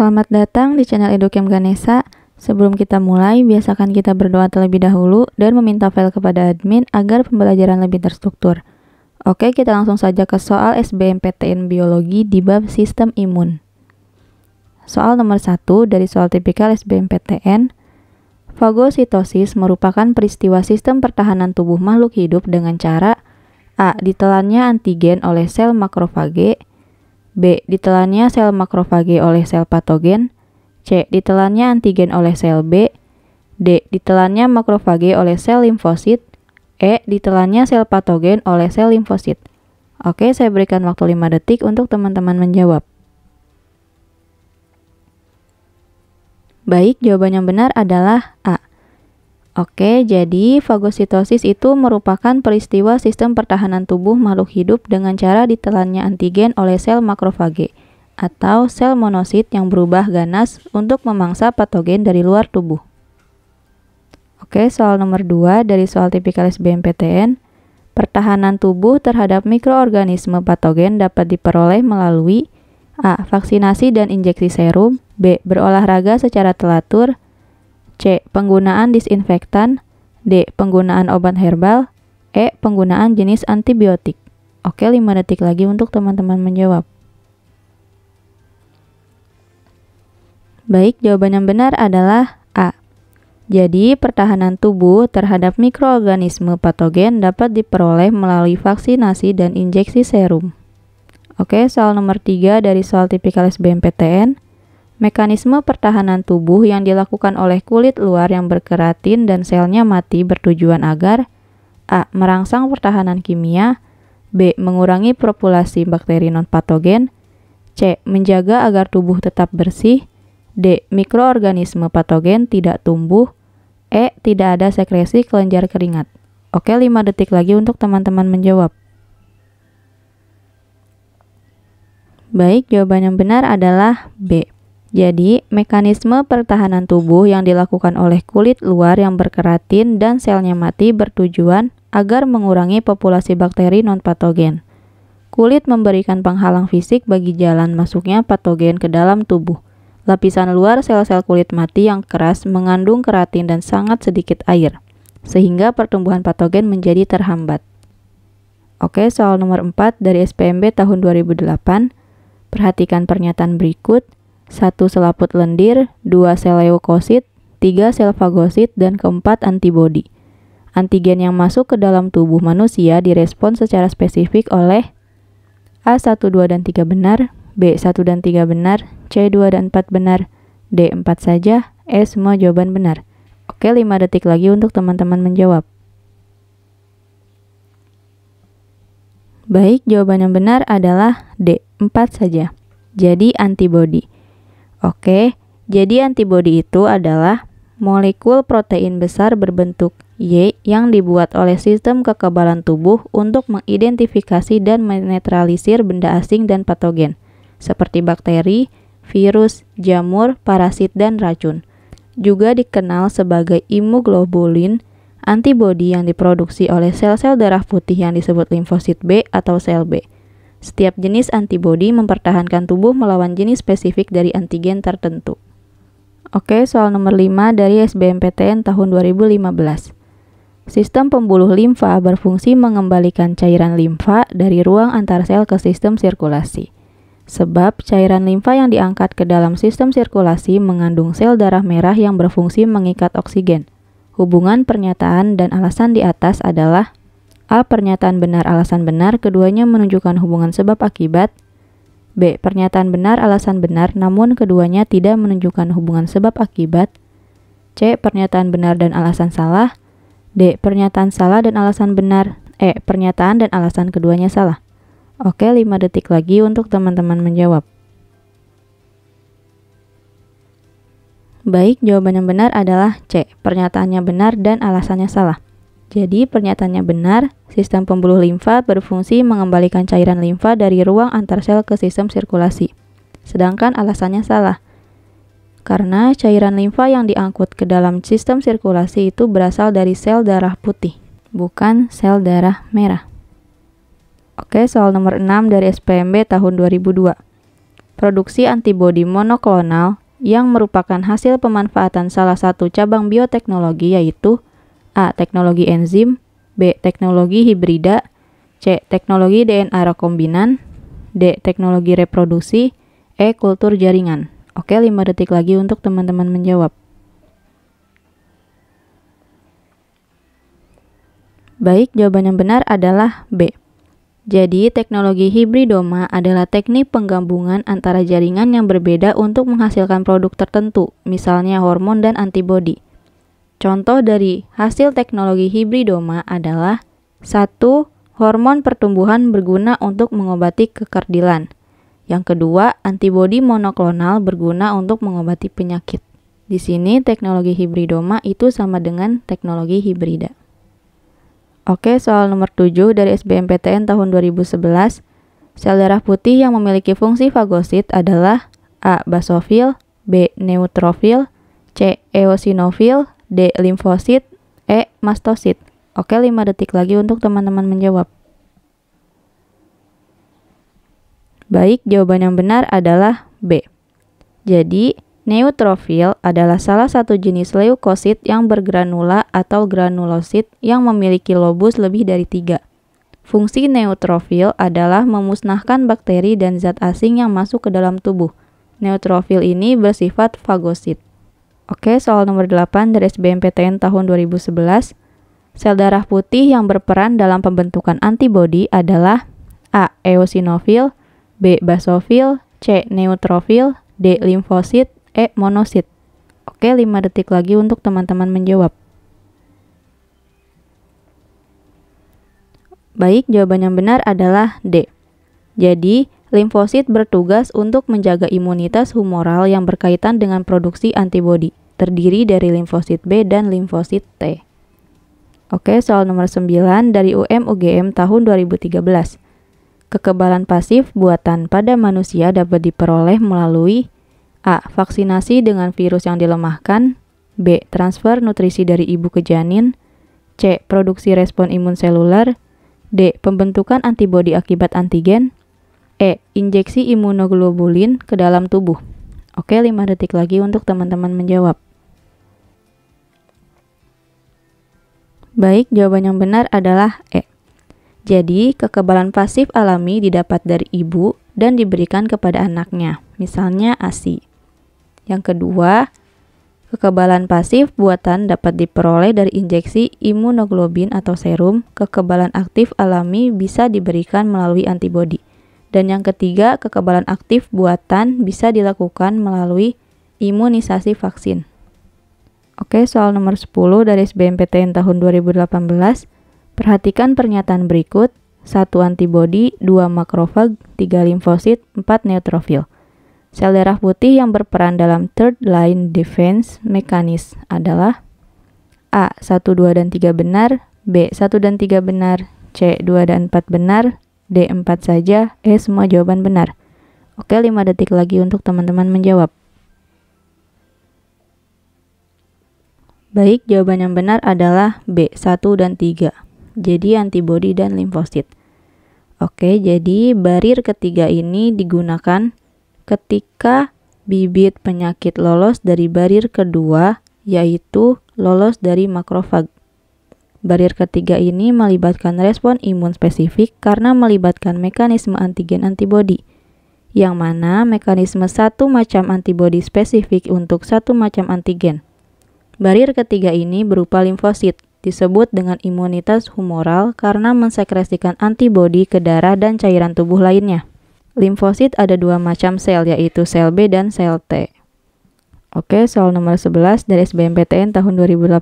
Selamat datang di channel Educam Ganesha. Sebelum kita mulai, biasakan kita berdoa terlebih dahulu dan meminta file kepada admin agar pembelajaran lebih terstruktur. Oke, kita langsung saja ke soal SBMPTN Biologi di bab Sistem Imun. Soal nomor 1 dari soal tipikal SBMPTN. Fagositosis merupakan peristiwa sistem pertahanan tubuh makhluk hidup dengan cara A. Ditelannya antigen oleh sel makrofage, B. Ditelannya sel makrofage oleh sel patogen, C. Ditelannya antigen oleh sel B, D. Ditelannya makrofage oleh sel limfosit, E. Ditelannya sel patogen oleh sel limfosit. Oke, saya berikan waktu 5 detik untuk teman-teman menjawab. Baik, jawaban yang benar adalah A. Oke, jadi fagositosis itu merupakan peristiwa sistem pertahanan tubuh makhluk hidup dengan cara ditelannya antigen oleh sel makrofage atau sel monosit yang berubah ganas untuk memangsa patogen dari luar tubuh. Oke, soal nomor 2 dari soal tipikal SBMPTN. Pertahanan tubuh terhadap mikroorganisme patogen dapat diperoleh melalui A. Vaksinasi dan injeksi serum, B. Berolahraga secara teratur, C. Penggunaan disinfektan, D. Penggunaan obat herbal, E. Penggunaan jenis antibiotik. Oke, 5 detik lagi untuk teman-teman menjawab. Baik, jawaban yang benar adalah A. Jadi, pertahanan tubuh terhadap mikroorganisme patogen dapat diperoleh melalui vaksinasi dan injeksi serum. Oke, soal nomor 3 dari soal tipikal SBMPTN. Mekanisme pertahanan tubuh yang dilakukan oleh kulit luar yang berkeratin dan selnya mati bertujuan agar A. Merangsang pertahanan kimia, B. Mengurangi populasi bakteri non-patogen, C. Menjaga agar tubuh tetap bersih, D. Mikroorganisme patogen tidak tumbuh, E. Tidak ada sekresi kelenjar keringat. Oke, 5 detik lagi untuk teman-teman menjawab. Baik, jawaban yang benar adalah B. Jadi, mekanisme pertahanan tubuh yang dilakukan oleh kulit luar yang berkeratin dan selnya mati bertujuan agar mengurangi populasi bakteri non-patogen. Kulit memberikan penghalang fisik bagi jalan masuknya patogen ke dalam tubuh. Lapisan luar sel-sel kulit mati yang keras mengandung keratin dan sangat sedikit air, sehingga pertumbuhan patogen menjadi terhambat. Oke, soal nomor 4 dari SPMB tahun 2008. Perhatikan pernyataan berikut. 1 selaput lendir, 2 sel leukosit, 3 sel fagosit, dan keempat antibodi. Antigen yang masuk ke dalam tubuh manusia direspon secara spesifik oleh A. 1, 2, dan 3 benar, B. 1 dan 3 benar, C. 2 dan 4 benar, D. 4 saja, E. Semua jawaban benar. Oke, 5 detik lagi untuk teman-teman menjawab. Baik, jawaban yang benar adalah D. 4 saja. Jadi antibodi. Oke, jadi antibodi itu adalah molekul protein besar berbentuk Y yang dibuat oleh sistem kekebalan tubuh untuk mengidentifikasi dan menetralisir benda asing dan patogen, seperti bakteri, virus, jamur, parasit, dan racun. Juga dikenal sebagai imunoglobulin, antibodi yang diproduksi oleh sel-sel darah putih yang disebut limfosit B atau sel B. Setiap jenis antibodi mempertahankan tubuh melawan jenis spesifik dari antigen tertentu. Oke, soal nomor 5 dari SBMPTN tahun 2015. Sistem pembuluh limfa berfungsi mengembalikan cairan limfa dari ruang antar sel ke sistem sirkulasi. Sebab cairan limfa yang diangkat ke dalam sistem sirkulasi mengandung sel darah merah yang berfungsi mengikat oksigen. Hubungan pernyataan dan alasan di atas adalah A. Pernyataan benar alasan benar, keduanya menunjukkan hubungan sebab akibat. B. Pernyataan benar alasan benar, namun keduanya tidak menunjukkan hubungan sebab akibat. C. Pernyataan benar dan alasan salah. D. Pernyataan salah dan alasan benar. E. Pernyataan dan alasan keduanya salah. Oke, 5 detik lagi untuk teman-teman menjawab. Baik, jawaban yang benar adalah C. Pernyataannya benar dan alasannya salah. Jadi, pernyataannya benar, sistem pembuluh limfa berfungsi mengembalikan cairan limfa dari ruang antar sel ke sistem sirkulasi. Sedangkan alasannya salah, karena cairan limfa yang diangkut ke dalam sistem sirkulasi itu berasal dari sel darah putih, bukan sel darah merah. Oke, soal nomor 6 dari SPMB tahun 2002. Produksi antibodi monoklonal yang merupakan hasil pemanfaatan salah satu cabang bioteknologi yaitu A. Teknologi enzim, B. Teknologi hibrida, C. Teknologi DNA rekombinan, D. Teknologi reproduksi, E. Kultur jaringan. Oke, 5 detik lagi untuk teman-teman menjawab. Baik, jawaban yang benar adalah B. Jadi, teknologi hibridoma adalah teknik penggabungan antara jaringan yang berbeda untuk menghasilkan produk tertentu, misalnya hormon dan antibodi. Contoh dari hasil teknologi hibridoma adalah 1. Hormon pertumbuhan berguna untuk mengobati kekerdilan. Yang kedua, antibodi monoklonal berguna untuk mengobati penyakit. Di sini, teknologi hibridoma itu sama dengan teknologi hibrida. Oke, soal nomor 7 dari SBMPTN tahun 2011. Sel darah putih yang memiliki fungsi fagosit adalah A. Basofil, B. Neutrofil, C. Eosinofil, D. Limfosit, E. Mastosit. Oke, 5 detik lagi untuk teman-teman menjawab. Baik, jawaban yang benar adalah B. Jadi, neutrofil adalah salah satu jenis leukosit yang bergranula atau granulosit yang memiliki lobus lebih dari 3. Fungsi neutrofil adalah memusnahkan bakteri dan zat asing yang masuk ke dalam tubuh. Neutrofil ini bersifat fagosit. Oke, soal nomor 8 dari SBMPTN tahun 2011. Sel darah putih yang berperan dalam pembentukan antibodi adalah A. Eosinofil, B. Basofil, C. Neutrofil, D. Limfosit, E. Monosit. Oke, 5 detik lagi untuk teman-teman menjawab. Baik, jawaban yang benar adalah D. Jadi, limfosit bertugas untuk menjaga imunitas humoral yang berkaitan dengan produksi antibodi, terdiri dari limfosit B dan limfosit T. Oke, soal nomor 9 dari UM-UGM tahun 2013. Kekebalan pasif buatan pada manusia dapat diperoleh melalui A. Vaksinasi dengan virus yang dilemahkan, B. Transfer nutrisi dari ibu ke janin, C. Produksi respon imun seluler, D. Pembentukan antibodi akibat antigen, E. Injeksi imunoglobulin ke dalam tubuh. Oke, 5 detik lagi untuk teman-teman menjawab. Baik, jawaban yang benar adalah E. Jadi, kekebalan pasif alami didapat dari ibu dan diberikan kepada anaknya, misalnya ASI. Yang kedua, kekebalan pasif buatan dapat diperoleh dari injeksi imunoglobin atau serum. Kekebalan aktif alami bisa diberikan melalui antibodi. Dan yang ketiga, kekebalan aktif buatan bisa dilakukan melalui imunisasi vaksin. Oke, soal nomor 10 dari SBMPTN tahun 2018. Perhatikan pernyataan berikut. 1 antibodi, 2 makrofag, 3 limfosit, 4 neutrofil. Sel darah putih yang berperan dalam third line defense mechanism adalah A. 1, 2, dan 3 benar, B. 1 dan 3 benar, C. 2 dan 4 benar, D. 4 saja, E. Semua jawaban benar. Oke, 5 detik lagi untuk teman-teman menjawab. Baik, jawaban yang benar adalah B. 1 dan 3. Jadi antibodi dan limfosit. Oke, jadi barir ketiga ini digunakan ketika bibit penyakit lolos dari barir kedua, yaitu lolos dari makrofag. Barir ketiga ini melibatkan respon imun spesifik karena melibatkan mekanisme antigen antibodi, yang mana mekanisme satu macam antibodi spesifik untuk satu macam antigen. Barir ketiga ini berupa limfosit, disebut dengan imunitas humoral karena mensekresikan antibodi ke darah dan cairan tubuh lainnya. Limfosit ada 2 macam sel, yaitu sel B dan sel T. Oke, soal nomor 11 dari SBMPTN tahun 2018.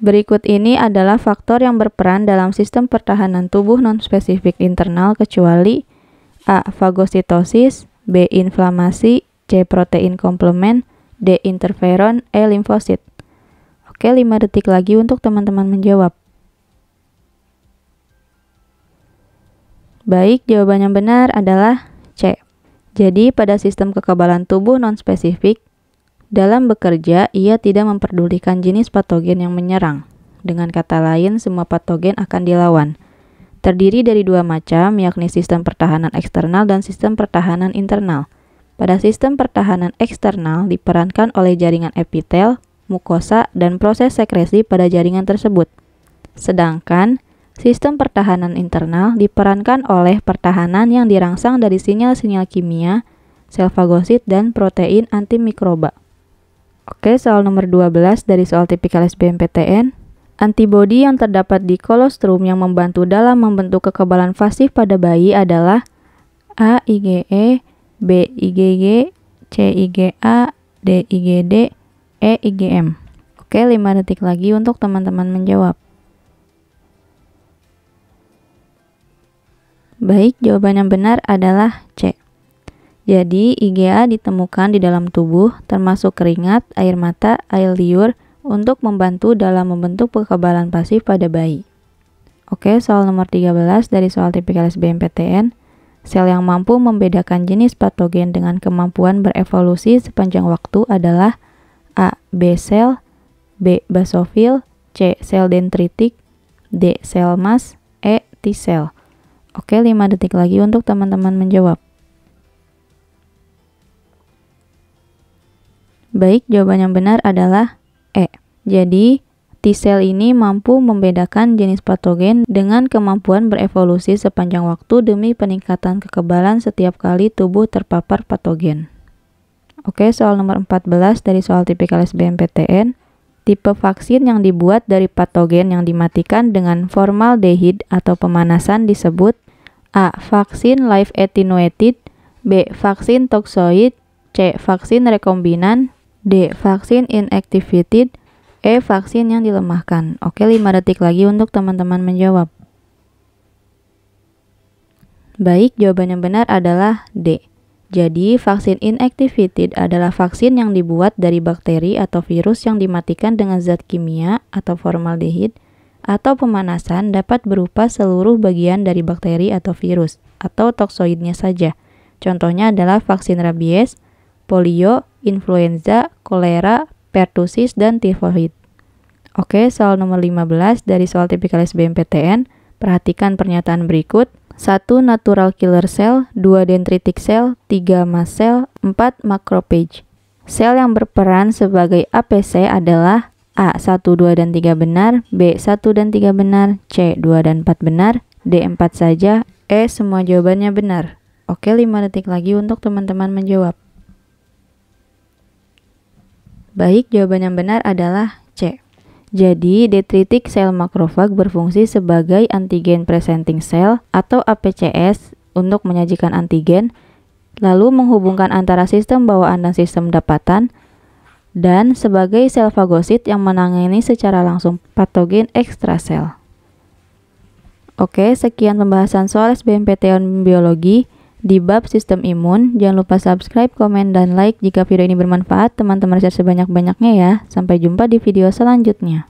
Berikut ini adalah faktor yang berperan dalam sistem pertahanan tubuh non-spesifik internal kecuali A. Fagositosis, B. Inflamasi, C. Protein komplement, D. Interferon, E. Limfosit. Oke, 5 detik lagi untuk teman-teman menjawab. Baik, jawaban yang benar adalah C. Jadi, pada sistem kekebalan tubuh non-spesifik, dalam bekerja, ia tidak memperdulikan jenis patogen yang menyerang. Dengan kata lain, semua patogen akan dilawan. Terdiri dari 2 macam, yakni sistem pertahanan eksternal dan sistem pertahanan internal. pada sistem pertahanan eksternal diperankan oleh jaringan epitel, mukosa, dan proses sekresi pada jaringan tersebut. Sedangkan sistem pertahanan internal diperankan oleh pertahanan yang dirangsang dari sinyal-sinyal kimia, sel fagosit, dan protein antimikroba. Oke, soal nomor 12 dari soal tipikal SBMPTN. Antibodi yang terdapat di kolostrum yang membantu dalam membentuk kekebalan pasif pada bayi adalah A. IgE, B. IgG, C. IgA, D. IgD, E. IgM. Oke, 5 detik lagi untuk teman-teman menjawab. Baik, jawaban yang benar adalah C. Jadi, IgA ditemukan di dalam tubuh, termasuk keringat, air mata, air liur, untuk membantu dalam membentuk kekebalan pasif pada bayi. Oke, soal nomor 13 dari soal tipikal SBMPTN. Sel yang mampu membedakan jenis patogen dengan kemampuan berevolusi sepanjang waktu adalah A. B sel, B. basofil, C. sel dendritik, D. sel mas, E. T sel. Oke, 5 detik lagi untuk teman-teman menjawab. Baik, jawaban yang benar adalah E. Jadi, T-sel ini mampu membedakan jenis patogen dengan kemampuan berevolusi sepanjang waktu demi peningkatan kekebalan setiap kali tubuh terpapar patogen. Oke, soal nomor 14 dari soal tipikal SBMPTN. Tipe vaksin yang dibuat dari patogen yang dimatikan dengan formaldehid atau pemanasan disebut A. Vaksin live attenuated, B. Vaksin toxoid, C. Vaksin rekombinan, D. Vaksin inactivated, E. Vaksin yang dilemahkan. Oke, 5 detik lagi untuk teman-teman menjawab. Baik, jawaban yang benar adalah D. Jadi, vaksin inactivated adalah vaksin yang dibuat dari bakteri atau virus yang dimatikan dengan zat kimia atau formaldehid, atau pemanasan dapat berupa seluruh bagian dari bakteri atau virus, atau toksoidnya saja. Contohnya adalah vaksin rabies, polio, influenza, kolera, pertusis, dan tifoid. Oke, soal nomor 15 dari soal tipikal SBMPTN. Perhatikan pernyataan berikut. 1. Natural killer cell, 2. dendritic cell, 3. mast cell, 4. macrophage. Sel yang berperan sebagai APC adalah A. 1, 2, dan 3 benar, B. 1 dan 3 benar, C. 2 dan 4 benar, D. 4 saja, E. semua jawabannya benar. Oke, 5 detik lagi untuk teman-teman menjawab. Baik, jawaban yang benar adalah C. Jadi, dendritic cell makrofag berfungsi sebagai antigen presenting cell atau APCS untuk menyajikan antigen, lalu menghubungkan antara sistem bawaan dan sistem dapatan, dan sebagai sel fagosit yang menangani secara langsung patogen ekstrasel. Oke, sekian pembahasan soal SBMPTN Biologi di bab sistem imun. Jangan lupa subscribe, komen, dan like jika video ini bermanfaat. Teman-teman share sebanyak-banyaknya ya. Sampai jumpa di video selanjutnya.